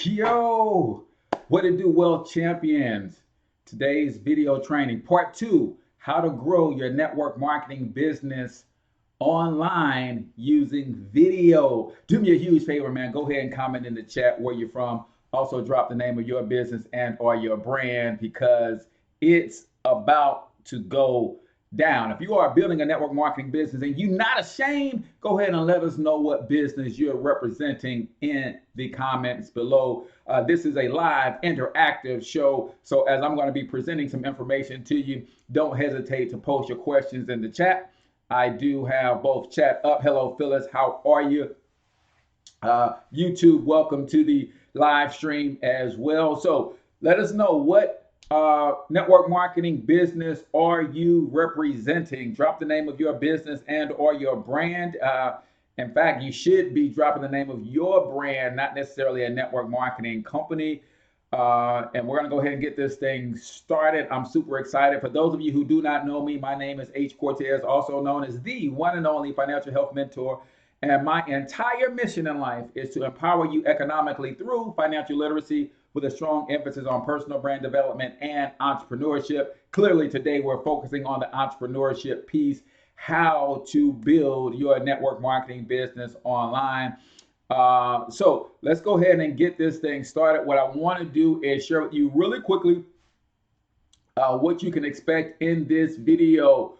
Yo, what it do, wealth champions? Today's video training, part two, how to grow your network marketing business online using video. Do me a huge favor, man. Go ahead and comment in the chat where you're from. Also drop the name of your business and or your brand because it's about to go down. If you are building a network marketing business and you're not ashamed, go ahead and let us know what business you're representing in the comments below. This is a live interactive show. So as I'm going to be presenting some information to you, don't hesitate to post your questions in the chat. I do have both chat up. Hello, Phyllis. How are you? YouTube, welcome to the live stream as well. So let us know what network marketing business are you representing? Drop the name of your business and or your brand. In fact, you should be dropping the name of your brand, not necessarily a network marketing company. And we're going to go ahead and get this thing started. I'm super excited. For those of you who do not know me, my name is H Cortez, also known as the one and only financial health mentor. And my entire mission in life is to empower you economically through financial literacy with a strong emphasis on personal brand development and entrepreneurship. Clearly, today we're focusing on the entrepreneurship piece, how to build your network marketing business online. So let's go ahead and get this thing started. What I want to do is share with you really quickly what you can expect in this video.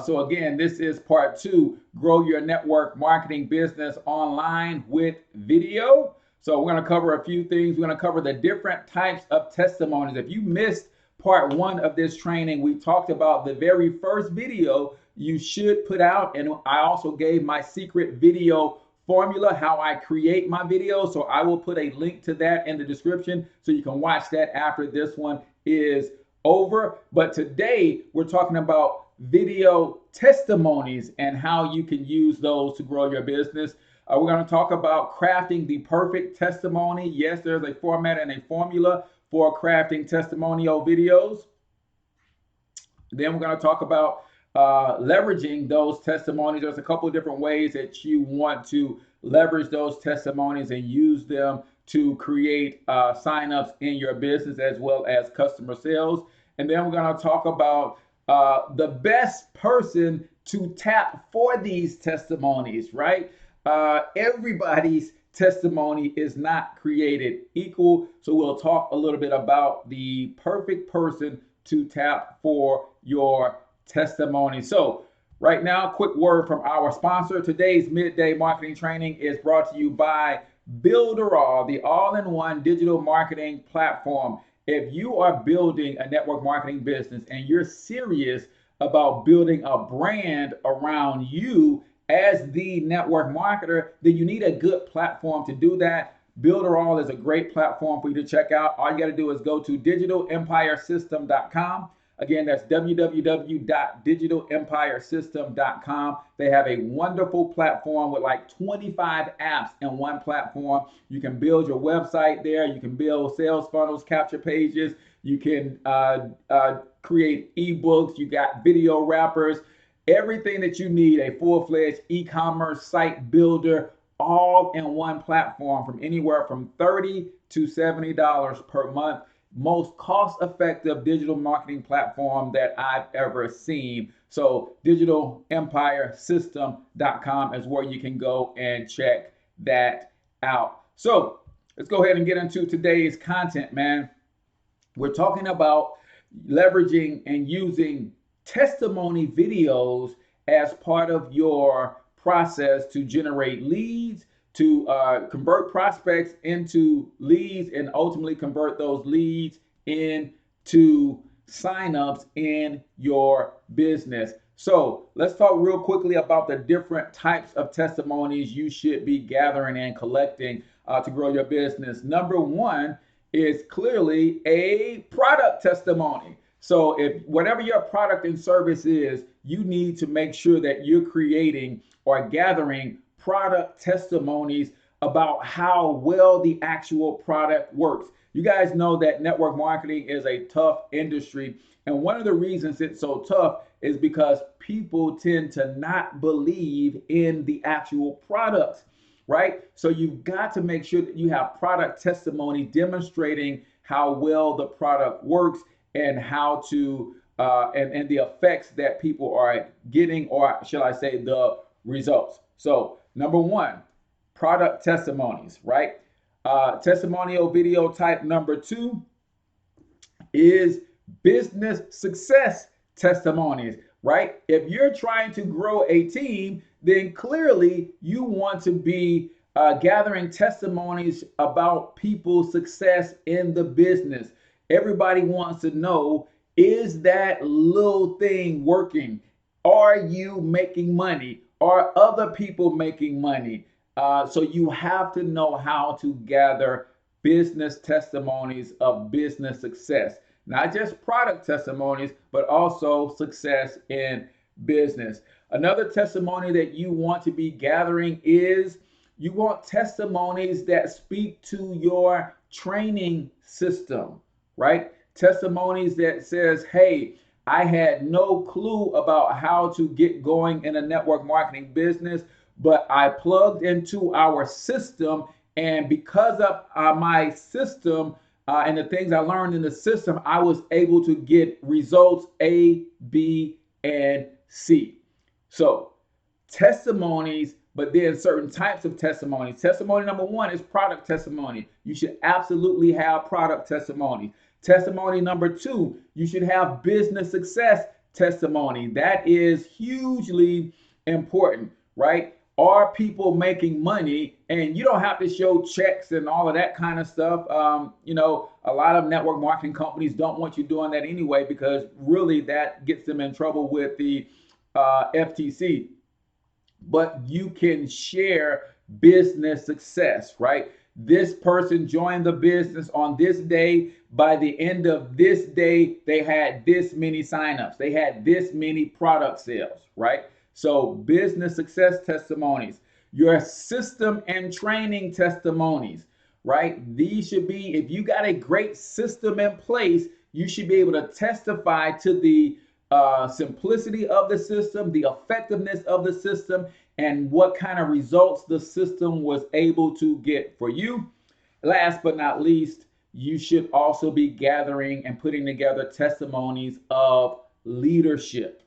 So again, this is part two, grow your network marketing business online with video. So we're going to cover a few things. We're going to cover the different types of testimonies. If you missed part one of this training, we talked about the very first video you should put out. And I also gave my secret video formula, how I create my videos. So I will put a link to that in the description so you can watch that after this one is over. But today we're talking about video testimonies and how you can use those to grow your business. We're going to talk about crafting the perfect testimony. Yes, there's a format and a formula for crafting testimonial videos. Then we're going to talk about leveraging those testimonies. There's a couple of different ways that you want to leverage those testimonies and use them to create signups in your business as well as customer sales. And then we're going to talk about the best person to tap for these testimonies, right? Everybody's testimony is not created equal. So we'll talk a little bit about the perfect person to tap for your testimony. So right now, quick word from our sponsor. Today's midday marketing training is brought to you by Builderall, the all-in-one digital marketing platform. If you are building a network marketing business and you're serious about building a brand around you as the network marketer, then you need a good platform to do that. Builderall is a great platform for you to check out. All you got to do is go to digitalempiresystem.com. Again, that's www.digitalempiresystem.com. They have a wonderful platform with like 25 apps in one platform. You can build your website there. You can build sales funnels, capture pages. You can create ebooks. You got video wrappers, everything that you need, a full-fledged e-commerce site builder, all in one platform from anywhere from $30 to $70 per month. Most cost-effective digital marketing platform that I've ever seen. So digitalempiresystem.com is where you can go and check that out. So let's go ahead and get into today's content, man. We're talking about leveraging and using testimony videos as part of your process to generate leads, to convert prospects into leads, and ultimately convert those leads into signups in your business. So let's talk real quickly about the different types of testimonies you should be gathering and collecting to grow your business. Number one is clearly a product testimony. So if whatever your product and service is, you need to make sure that you're creating or gathering product testimonies about how well the actual product works. You guys know that network marketing is a tough industry. And one of the reasons it's so tough is because people tend to not believe in the actual products, right? So you've got to make sure that you have product testimony demonstrating how well the product works and how to and the effects that people are getting, or shall I say, the results. So number one, product testimonies, right? Testimonial video type number two is business success testimonies, right? If you're trying to grow a team, then clearly you want to be gathering testimonies about people's success in the business. Everybody wants to know, is that little thing working? Are you making money? Are other people making money? So you have to know how to gather business testimonies of business success, not just product testimonies, but also success in business. Another testimony that you want to be gathering is you want testimonies that speak to your training system, right? Testimonies that says, hey, I had no clue about how to get going in a network marketing business, but I plugged into our system, and because of my system and the things I learned in the system, I was able to get results A, B, and C. So testimonies, but then certain types of testimonies. Testimony number one is product testimony. You should absolutely have product testimony. Testimony number two, you should have business success testimony. That is hugely important, right? Are people making money? And you don't have to show checks and all of that kind of stuff. A lot of network marketing companies don't want you doing that anyway, because really that gets them in trouble with the FTC. But you can share business success, right? This person joined the business on this day. By the end of this day, they had this many signups. They had this many product sales, right? So business success testimonies, your system and training testimonies, right? These should be, if you got a great system in place, you should be able to testify to the simplicity of the system, the effectiveness of the system, and what kind of results the system was able to get for you. Last but not least, you should also be gathering and putting together testimonies of leadership,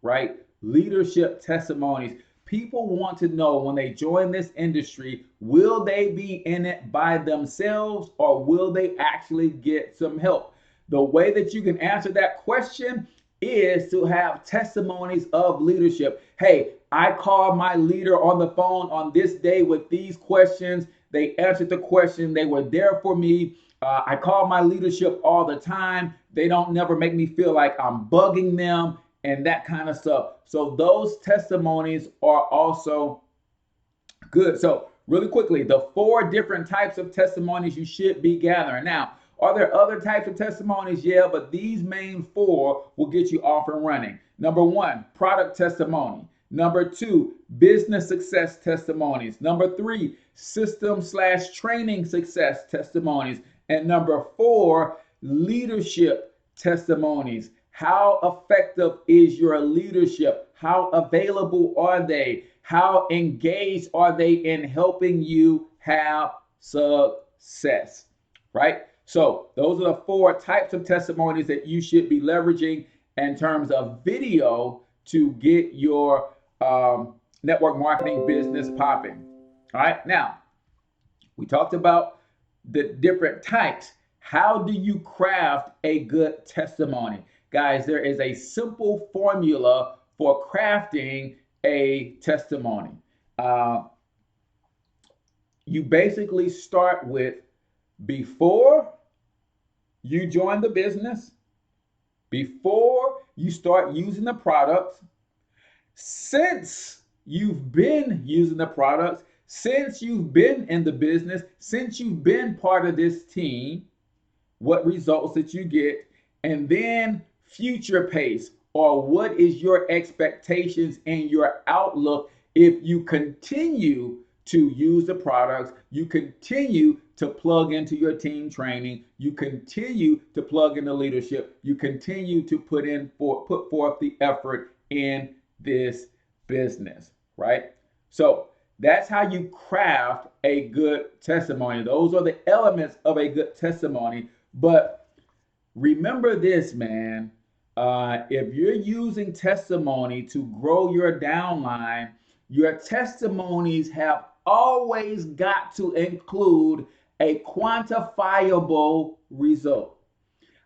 right? Leadership testimonies. People want to know when they join this industry, will they be in it by themselves or will they actually get some help? The way that you can answer that question is to have testimonies of leadership. Hey, I called my leader on the phone on this day with these questions. They answered the question. They were there for me. I call my leadership all the time. They don't never make me feel like I'm bugging them and that kind of stuff. So those testimonies are also good. So really quickly, the 4 different types of testimonies you should be gathering. Now, are there other types of testimonies? Yeah, but these main 4 will get you off and running. Number 1, product testimony. Number 2, business success testimonies. Number 3, system/training success testimonies. And number 4, leadership testimonies. How effective is your leadership? How available are they? How engaged are they in helping you have success, right? So those are the 4 types of testimonies that you should be leveraging in terms of video to get your network marketing business popping. All right, now we talked about the different types. How do you craft a good testimony? Guys, there is a simple formula for crafting a testimony. You basically start with before you join the business, before you start using the products, since you've been using the products, since you've been in the business, since you've been part of this team, what results that you get, and then future pace, or what is your expectations and your outlook if you continue to use the products. You continue to plug into your team training. You continue to plug into leadership. You continue to put forth the effort in this business, right? So that's how you craft a good testimony. Those are the elements of a good testimony. But remember this, man. If you're using testimony to grow your downline, your testimonies have always got to include a quantifiable result.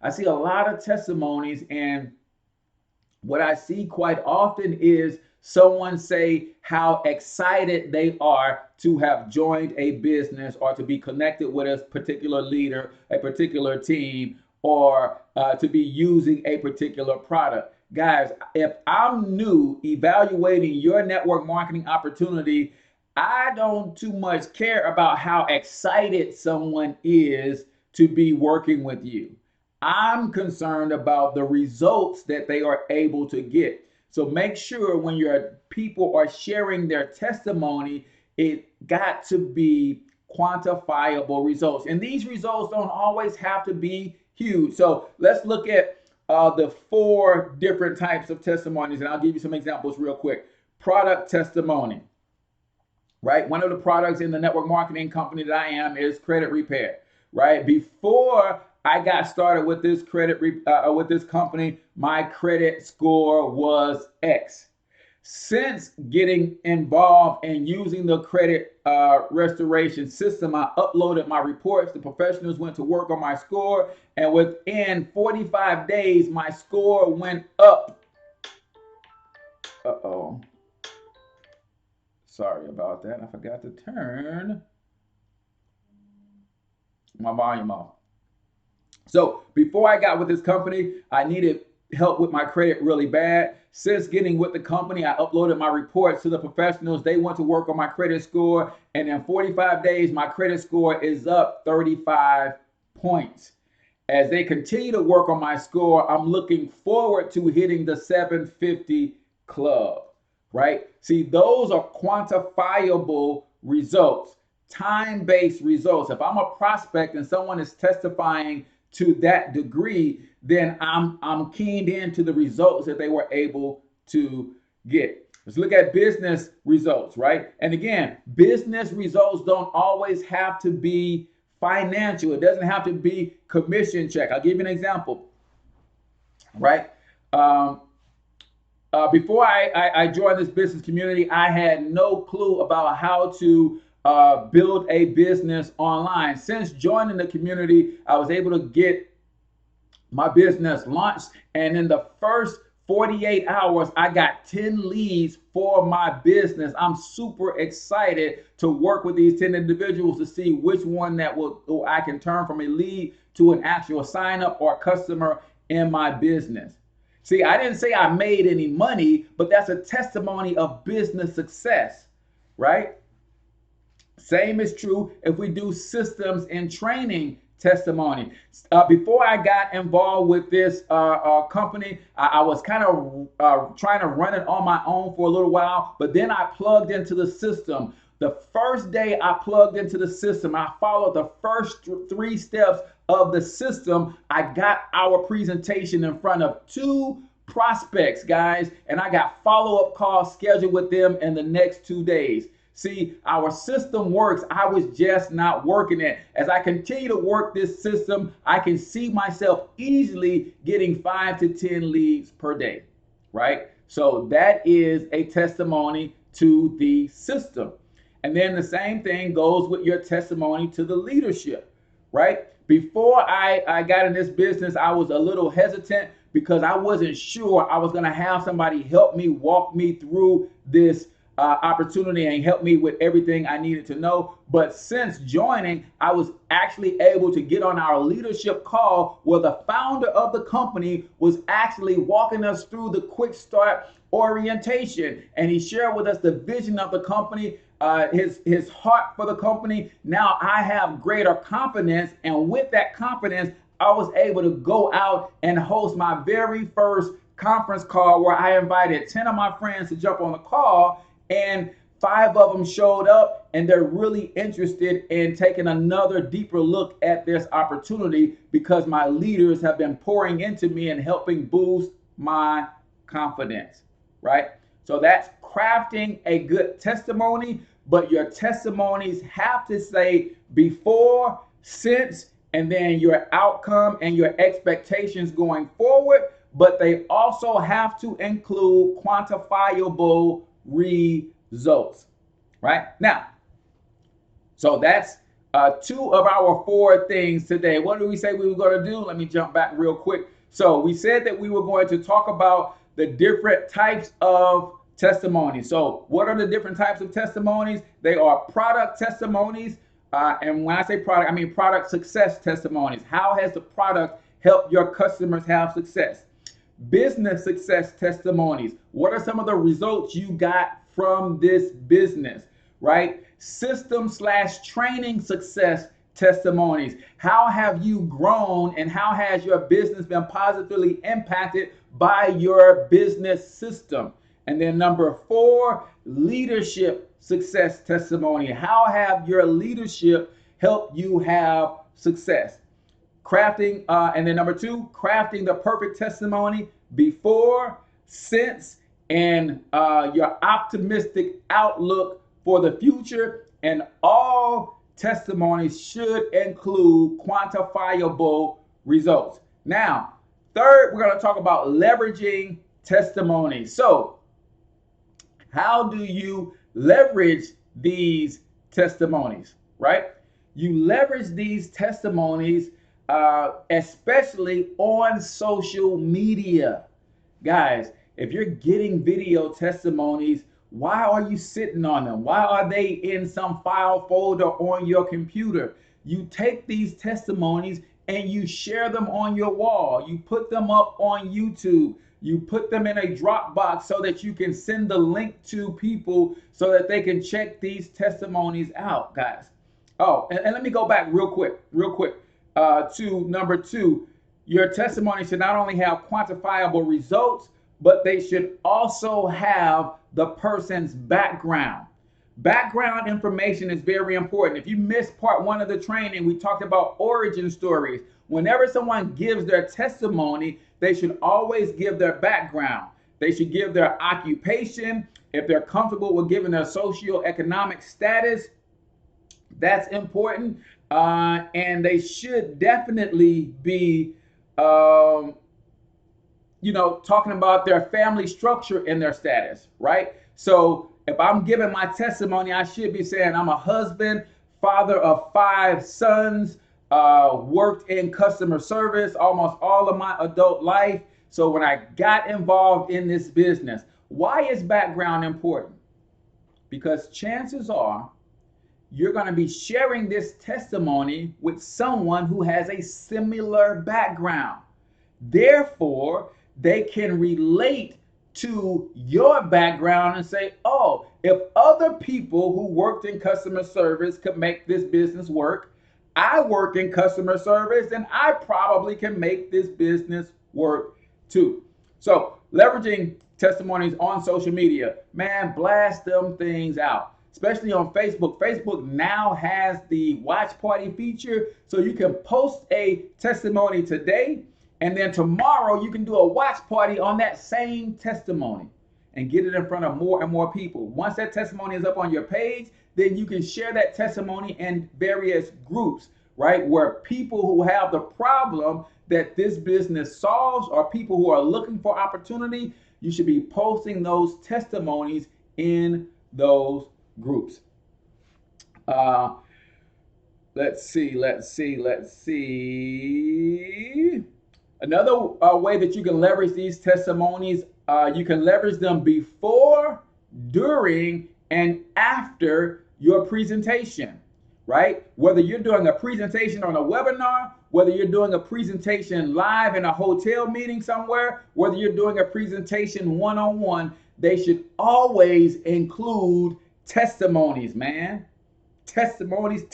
I see a lot of testimonies, and what I see quite often is someone say how excited they are to have joined a business or to be connected with a particular leader, a particular team, or to be using a particular product. Guys, if I'm new evaluating your network marketing opportunity, I don't too much care about how excited someone is to be working with you. I'm concerned about the results that they are able to get. So make sure when your people are sharing their testimony, it got to be quantifiable results. And these results don't always have to be huge. So let's look at the 4 different types of testimonies, and I'll give you some examples real quick. Product testimony, right? One of the products in the network marketing company that I am is credit repair, right? Before I got started with this with this company, my credit score was X. Since getting involved and using the credit restoration system, I uploaded my reports. The professionals went to work on my score, and within 45 days, my score went up. Uh-oh. Sorry about that. I forgot to turn my volume off. So before I got with this company, I needed help with my credit really bad. Since getting with the company, I uploaded my reports to the professionals. They went to work on my credit score, and in 45 days, my credit score is up 35 points. As they continue to work on my score, I'm looking forward to hitting the 750 club, right? See, those are quantifiable results, time-based results. If I'm a prospect and someone is testifying to that degree, then I'm keyed into the results that they were able to get. Let's look at business results, right? And again, business results don't always have to be financial. It doesn't have to be commission check. I'll give you an example, right? Before I joined this business community, I had no clue about how to build a business online. Since joining the community, I was able to get my business launched, and in the first 48 hours, I got 10 leads for my business. I'm super excited to work with these 10 individuals to see which one that I can turn from a lead to an actual sign up or customer in my business. See, I didn't say I made any money, but that's a testimony of business success, right? Same is true if we do systems and training testimony. Before I got involved with this company, I was kind of trying to run it on my own for a little while, but then I plugged into the system. The first day I plugged into the system, I followed the first 3 steps of the system. I got our presentation in front of 2 prospects, guys, and I got follow-up calls scheduled with them in the next 2 days. See, our system works. I was just not working it. As I continue to work this system, I can see myself easily getting 5 to 10 leads per day, right? So that is a testimony to the system. And then the same thing goes with your testimony to the leadership, right? Before I got in this business, I was a little hesitant because I wasn't sure I was going to have somebody help me, walk me through this opportunity and help me with everything I needed to know. But since joining, I was actually able to get on our leadership call where the founder of the company was actually walking us through the quick start orientation. And he shared with us the vision of the company, his heart for the company. Now I have greater confidence. And with that confidence, I was able to go out and host my very first conference call where I invited 10 of my friends to jump on the call, and 5 of them showed up, and they're really interested in taking another deeper look at this opportunity because my leaders have been pouring into me and helping boost my confidence, right? So that's crafting a good testimony, but your testimonies have to say before, since, and then your outcome and your expectations going forward, but they also have to include quantifiable results, right? Now, so that's two of our four things today. What did we say we were going to do? Let me jump back real quick. So we said that we were going to talk about the different types of testimonies. So what are the different types of testimonies? They are product testimonies. And when I say product, I mean product success testimonies. How has the product helped your customers have success? Business success testimonies. What are some of the results you got from this business, right? System/training success testimonies. How have you grown and how has your business been positively impacted by your business system? And then number 4, leadership success testimony. How have your leadership helped you have success? Crafting, and then number 2, crafting the perfect testimony before, since, and your optimistic outlook for the future. And all testimonies should include quantifiable results. Now, third, we're going to talk about leveraging testimonies. So, how do you leverage these testimonies, right? You leverage these testimonies especially on social media. Guys, if you're getting video testimonies, why are you sitting on them? Why are they in some file folder on your computer? You take these testimonies and you share them on your wall. You put them up on YouTube. You put them in a Dropbox so that you can send the link to people so that they can check these testimonies out, guys. Oh, and let me go back real quick to number 2. Your testimony should not only have quantifiable results, but they should also have the person's background. Background information is very important. If you missed part 1 of the training, we talked about origin stories. Whenever someone gives their testimony, they should always give their background. They should give their occupation. If they're comfortable with giving their socioeconomic status, that's important. And they should definitely be, talking about their family structure and their status, right? So if I'm giving my testimony, I should be saying I'm a husband, father of 5 sons, worked in customer service almost all of my adult life. So when I got involved in this business, why is background important? Because chances are you're going to be sharing this testimony with someone who has a similar background. Therefore, they can relate to your background and say, oh, if other people who worked in customer service could make this business work, I work in customer service and I probably can make this business work too. So leveraging testimonies on social media, man, blast them things out. Especially on Facebook. Facebook now has the watch party feature, so you can post a testimony today, and then tomorrow you can do a watch party on that same testimony and get it in front of more and more people. Once that testimony is up on your page, then you can share that testimony in various groups, right? Where people who have the problem that this business solves or people who are looking for opportunity, you should be posting those testimonies in those groups. Let's see. Another way that you can leverage these testimonies, you can leverage them before, during, and after your presentation, right? Whether you're doing a presentation on a webinar, whether you're doing a presentation live in a hotel meeting somewhere, whether you're doing a presentation one-on-one, they should always include testimonies, man. Testimonies,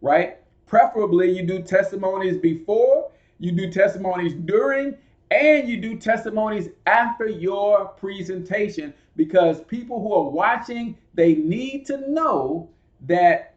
right? Preferably you do testimonies before, you do testimonies during, And you do testimonies after your presentation, because people who are watching, they need to know that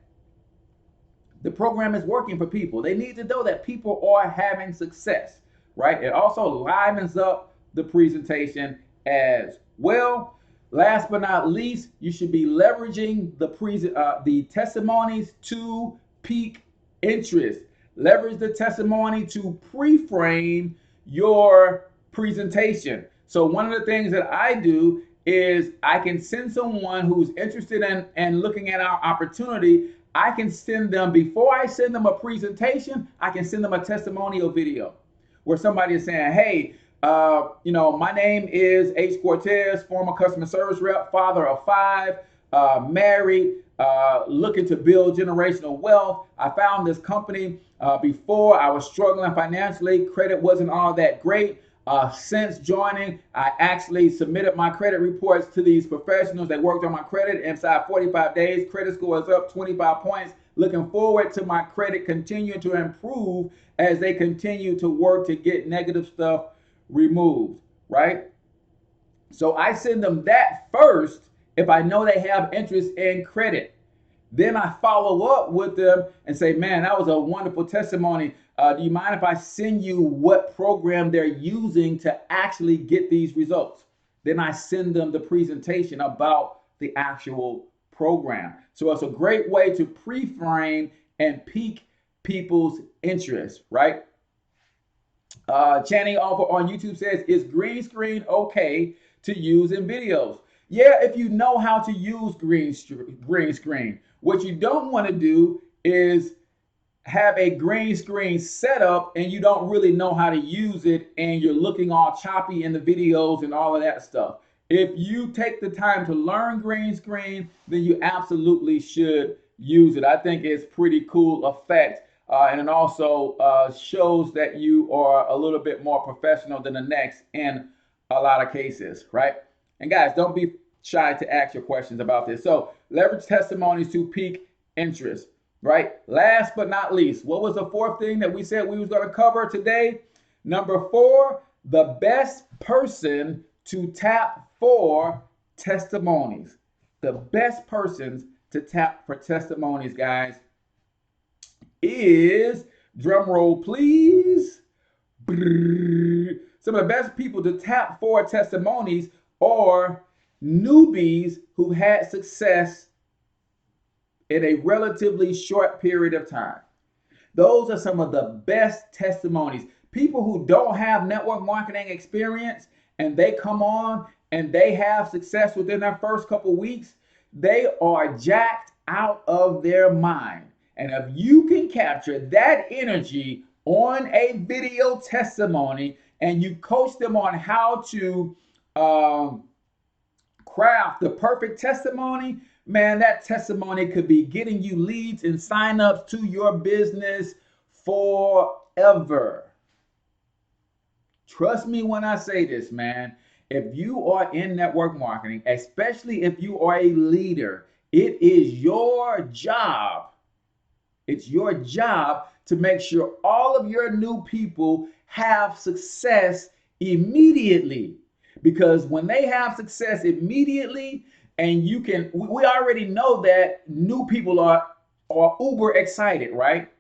the program is working for people. They need to know that people are having success, right? It also livens up the presentation as well. Last but not least, you should be leveraging the testimonies to pique interest. Leverage the testimony to pre-frame your presentation. So one of the things that I do is I can send someone who's interested in looking at our opportunity. I can send them, before I send them a presentation, I can send them a testimonial video where somebody is saying, hey, my name is H Cortez, former customer service rep, father of 5, married, looking to build generational wealth. I found this company before I was struggling financially. Credit wasn't all that great. Since joining, I actually submitted my credit reports to these professionals. They worked on my credit. Inside 45 days, credit score is up 25 points. Looking forward to my credit continuing to improve as they continue to work to get negative stuff removed, right? So I send them that first if I know they have interest in credit. Then I follow up with them and say, man, that was a wonderful testimony. Do you mind if I send you what program they're using to actually get these results? Then I send them the presentation about the actual program. So it's a great way to pre-frame and pique people's interest, right? Channing Offer on YouTube says, is green screen okay to use in videos? Yeah, if you know how to use green screen. What you don't want to do is have a green screen setup and you don't really know how to use it and you're looking all choppy in the videos and all of that stuff. If you take the time to learn green screen, then you absolutely should use it. I think it's pretty cool effect. And it also shows that you are a little bit more professional than the next in a lot of cases, right? And guys, don't be shy to ask your questions about this. So leverage testimonies to pique interest, right? Last but not least, what was the fourth thing that we said we was going to cover today? Number 4, the best person to tap for testimonies. The best persons to tap for testimonies, guys, is, drum roll please, some of the best people to tap for testimonies are newbies who had success in a relatively short period of time. Those are some of the best testimonies. People who don't have network marketing experience and they come on and they have success within their first couple weeks, they are jacked out of their mind. And if you can capture that energy on a video testimony and you coach them on how to craft the perfect testimony, man, that testimony could be getting you leads and signups to your business forever. Trust me when I say this, man. If you are in network marketing, especially if you are a leader, it is your job. It's your job to make sure all of your new people have success immediately. Because when they have success immediately, and we already know that new people are uber excited, right?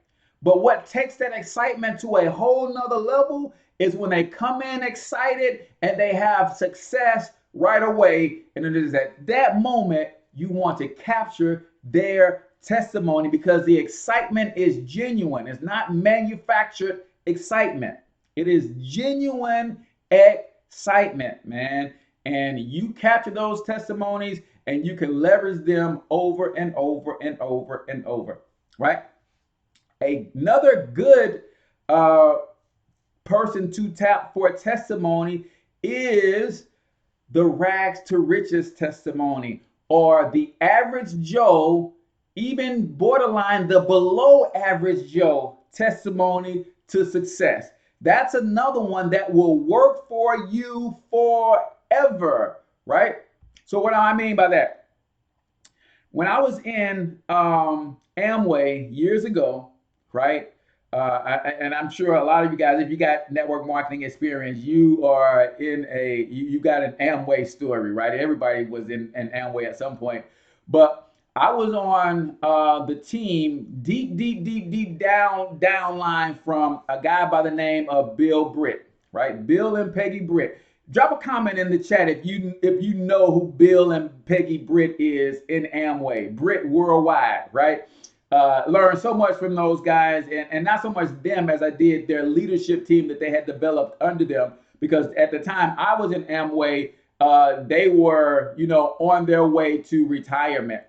But what takes that excitement to a whole nother level is when they come in excited and they have success right away. And it is at that moment you want to capture their testimony, because the excitement is genuine. It's not manufactured excitement. It is genuine excitement, man. And you capture those testimonies and you can leverage them over and over and over and over, right? Another good person to tap for a testimony is the rags to riches testimony, or the average Joe, even borderline the below average Joe testimony to success. That's another one that will work for you forever, right? So what do I mean by that? When I was in Amway years ago, right? And I'm sure a lot of you guys, if you got network marketing experience, you are you got an Amway story, right? Everybody was in an Amway at some point. But I was on the team deep down line from a guy by the name of Bill Britt, right? Bill and Peggy Britt. Drop a comment in the chat if you know who Bill and Peggy Britt is in Amway. Britt Worldwide, right? Learned so much from those guys, and not so much them as I did their leadership team that they had developed under them. Because at the time I was in Amway, they were, on their way to retirement,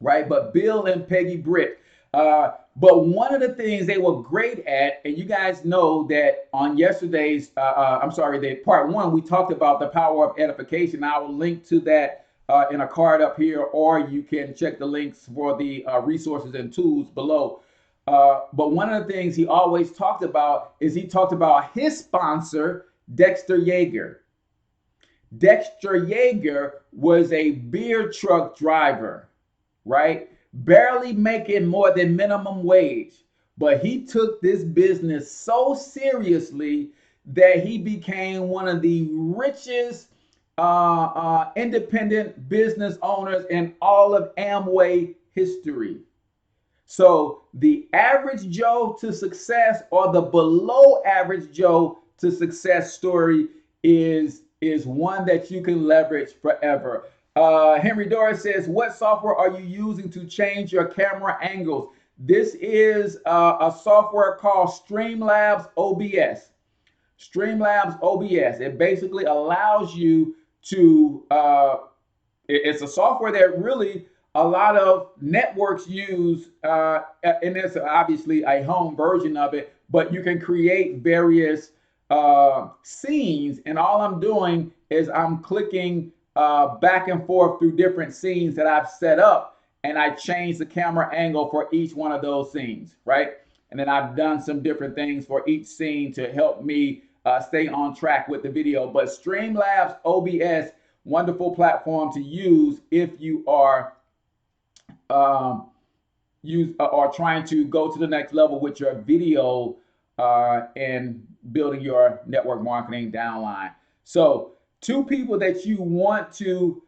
right? But Bill and Peggy Britt. But one of the things they were great at, and you guys know that on yesterday's, the part one, we talked about the power of edification. I will link to that in a card up here, or you can check the links for the resources and tools below. But one of the things he always talked about is he talked about his sponsor, Dexter Yeager. Dexter Yeager was a beer truck driver, right? Barely making more than minimum wage. But he took this business so seriously that he became one of the richest independent business owners in all of Amway history. So the average Joe to success, or the below average Joe to success story is one that you can leverage forever. Henry Doris says, what software are you using to change your camera angles? This is a software called Streamlabs OBS. Streamlabs OBS. It basically allows you to, it's a software that really a lot of networks use, and it's obviously a home version of it, but you can create various scenes, and all I'm doing is I'm clicking back and forth through different scenes that I've set up, and I change the camera angle for each one of those scenes, right? And then I've done some different things for each scene to help me stay on track with the video. But Streamlabs OBS, wonderful platform to use if you are trying to go to the next level with your video and building your network marketing downline. So two people that you want to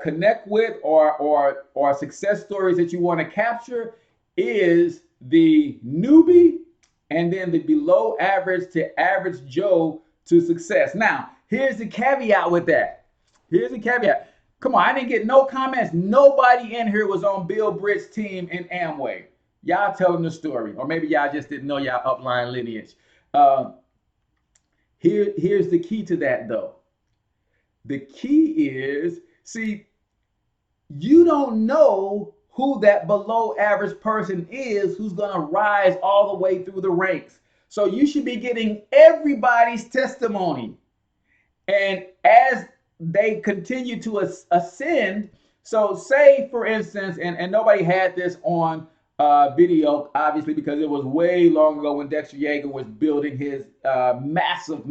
connect with, or success stories that you want to capture, is the newbie and then the below average to average Joe to success. Now, here's the caveat with that. Here's the caveat. Come on, I didn't get no comments. Nobody in here was on Bill Britt's team in Amway. Y'all tell them the story, or maybe y'all just didn't know y'all upline lineage. Here's the key to that, though. The key is, see, you don't know who that below average person is who's going to rise all the way through the ranks. So you should be getting everybody's testimony. And as they continue to ascend, so say, for instance, and nobody had this on video, obviously, because it was way long ago when Dexter Yeager was building his massive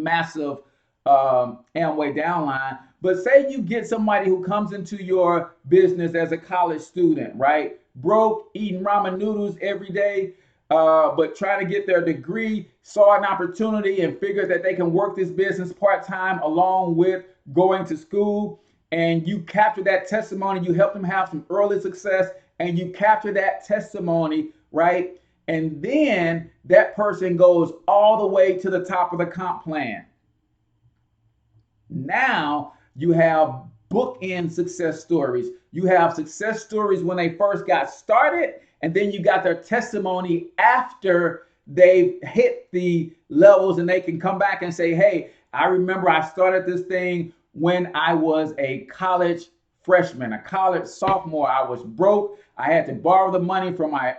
Amway downline. But say you get somebody who comes into your business as a college student, right? Broke, eating ramen noodles every day, but trying to get their degree, saw an opportunity and figured that they can work this business part-time along with going to school. And you capture that testimony, you help them have some early success, and you capture that testimony, right? And then that person goes all the way to the top of the comp plan. Now you have bookend success stories. You have success stories when they first got started, and then you got their testimony after they've hit the levels, and they can come back and say, hey, I remember I started this thing when I was a college freshman, a college sophomore. I was broke. I had to borrow the money from my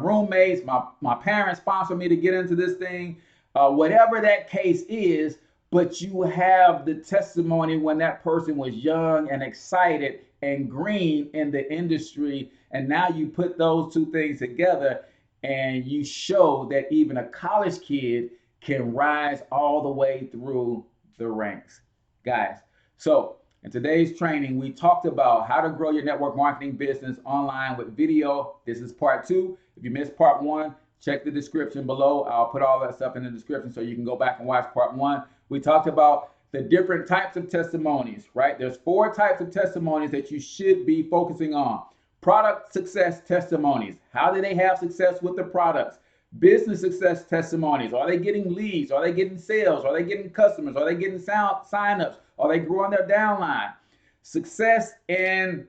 roommates. My parents sponsored me to get into this thing. Whatever that case is, but you have the testimony when that person was young and excited and green in the industry. And now you put those two things together and you show that even a college kid can rise all the way through the ranks. Guys, so in today's training, we talked about how to grow your network marketing business online with video. This is part 2. If you missed part 1, check the description below. I'll put all that stuff in the description so you can go back and watch part 1. We talked about the different types of testimonies, right? There's 4 types of testimonies that you should be focusing on. Product success testimonies. How do they have success with the products? Business success testimonies. Are they getting leads? Are they getting sales? Are they getting customers? Are they getting sign-ups? Are they growing their downline? Success and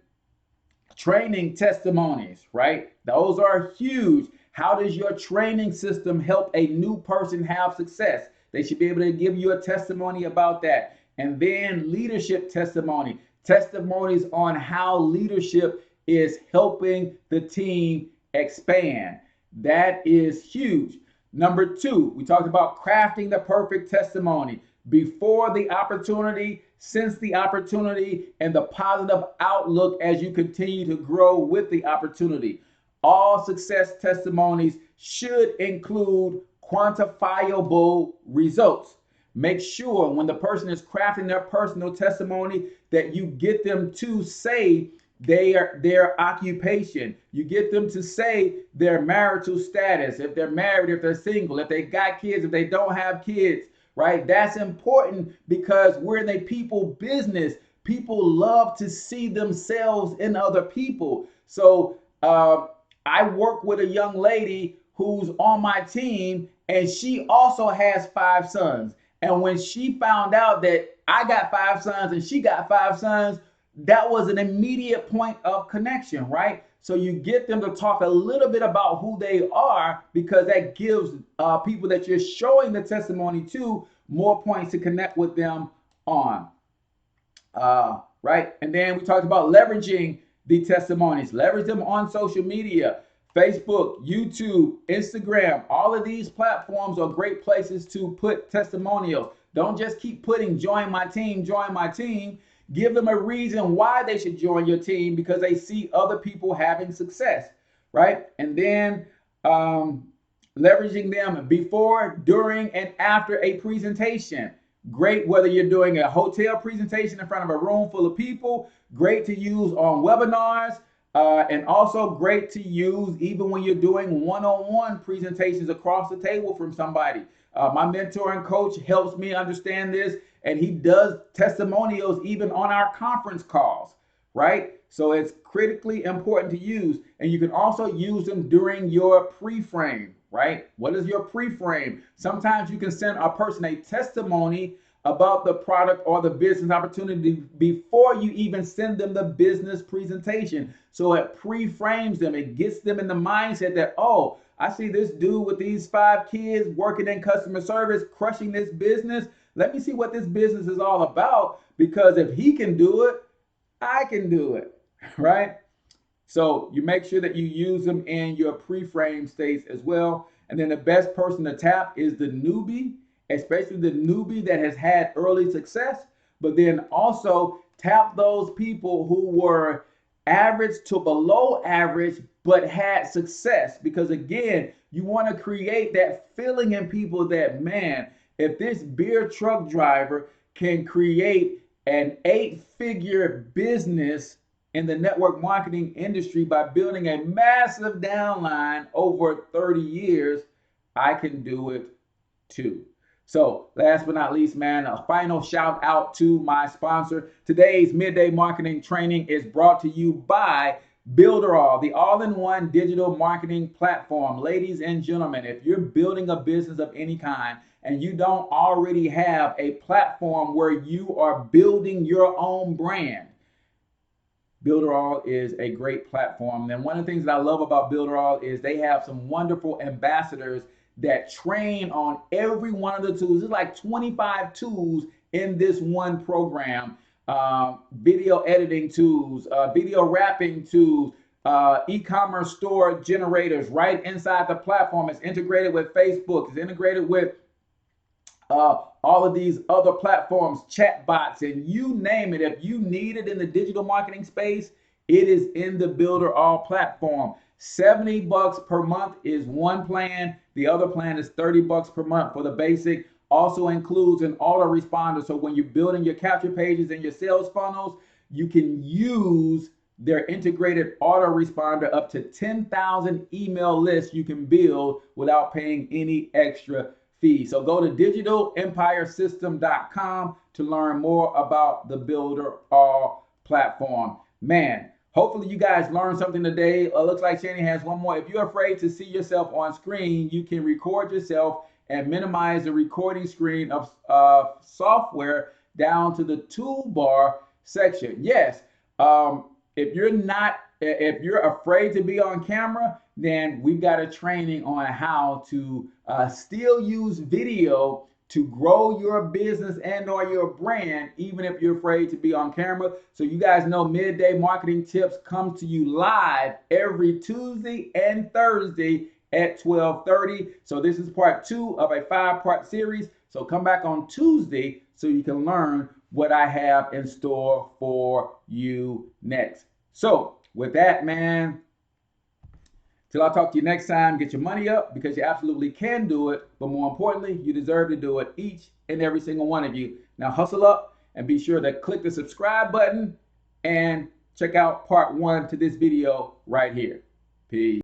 training testimonies, right? Those are huge. How does your training system help a new person have success? They should be able to give you a testimony about that. And then leadership testimony. Testimonies on how leadership is helping the team expand. That is huge. Number 2, we talked about crafting the perfect testimony. Before the opportunity, since the opportunity, and the positive outlook as you continue to grow with the opportunity. All success testimonies should include quantifiable results. Make sure when the person is crafting their personal testimony that you get them to say their occupation. You get them to say their marital status, if they're married, if they're single, if they got kids, if they don't have kids, right? That's important because we're in a people business. People love to see themselves in other people. So I work with a young lady who's on my team, and she also has 5 sons. And when she found out that I got 5 sons and she got 5 sons, that was an immediate point of connection, right? So you get them to talk a little bit about who they are, because that gives people that you're showing the testimony to more points to connect with them on, right? And then we talked about leveraging the testimonies. Leverage them on social media, Facebook, YouTube, Instagram. All of these platforms are great places to put testimonials. Don't just keep putting join my team, join my team. Give them a reason why they should join your team, because they see other people having success, right? And then leveraging them before, during, and after a presentation. Great whether you're doing a hotel presentation in front of a room full of people. Great to use on webinars, and also great to use even when you're doing one-on-one presentations across the table from somebody. My mentor and coach helps me understand this, and he does testimonials even on our conference calls, right? So it's critically important to use, and you can also use them during your pre-frame, right? What is your pre-frame? Sometimes you can send a person a testimony about the product or the business opportunity before you even send them the business presentation. So it pre-frames them. It gets them in the mindset that, oh, I see this dude with these 5 kids working in customer service, crushing this business. Let me see what this business is all about, because if he can do it, I can do it, right? So you make sure that you use them in your pre-frame states as well. And then the best person to tap is the newbie, especially the newbie that has had early success, but then also tap those people who were average to below average but had success, because again, you want to create that feeling in people that, man, if this beer truck driver can create an 8-figure business in the network marketing industry by building a massive downline over 30 years, I can do it too. So last but not least, man, a final shout out to my sponsor. Today's midday marketing training is brought to you by Builderall, the all-in-one digital marketing platform. Ladies and gentlemen, if you're building a business of any kind and you don't already have a platform where you are building your own brand, Builderall is a great platform. And one of the things that I love about Builderall is they have some wonderful ambassadors that train on every one of the tools. There's like 25 tools in this one program. Video editing tools, video wrapping tools, e-commerce store generators right inside the platform. It's integrated with Facebook. It's integrated with all of these other platforms, chat bots, and you name it. If you need it in the digital marketing space, it is in the Builderall platform. $70 per month is one plan. The other plan is $30 per month for the basic. Also includes an autoresponder. So when you're building your capture pages and your sales funnels, you can use their integrated autoresponder up to 10,000 email lists you can build without paying any extra fee. So go to digitalempiresystem.com to learn more about the Builder All platform. Man, hopefully you guys learned something today. Looks like Shani has one more. If you're afraid to see yourself on screen, you can record yourself and minimize the recording screen of software down to the toolbar section. Yes, if you're afraid to be on camera, then we've got a training on how to still use video to grow your business and or your brand, even if you're afraid to be on camera. So you guys know Midday Marketing Tips come to you live every Tuesday and Thursday at 12:30. So this is part 2 of a 5-part series. So come back on Tuesday so you can learn what I have in store for you next. So with that, man, till I talk to you next time, get your money up because you absolutely can do it. But more importantly, you deserve to do it, each and every single one of you. Now hustle up and be sure to click the subscribe button and check out part 1 to this video right here. Peace.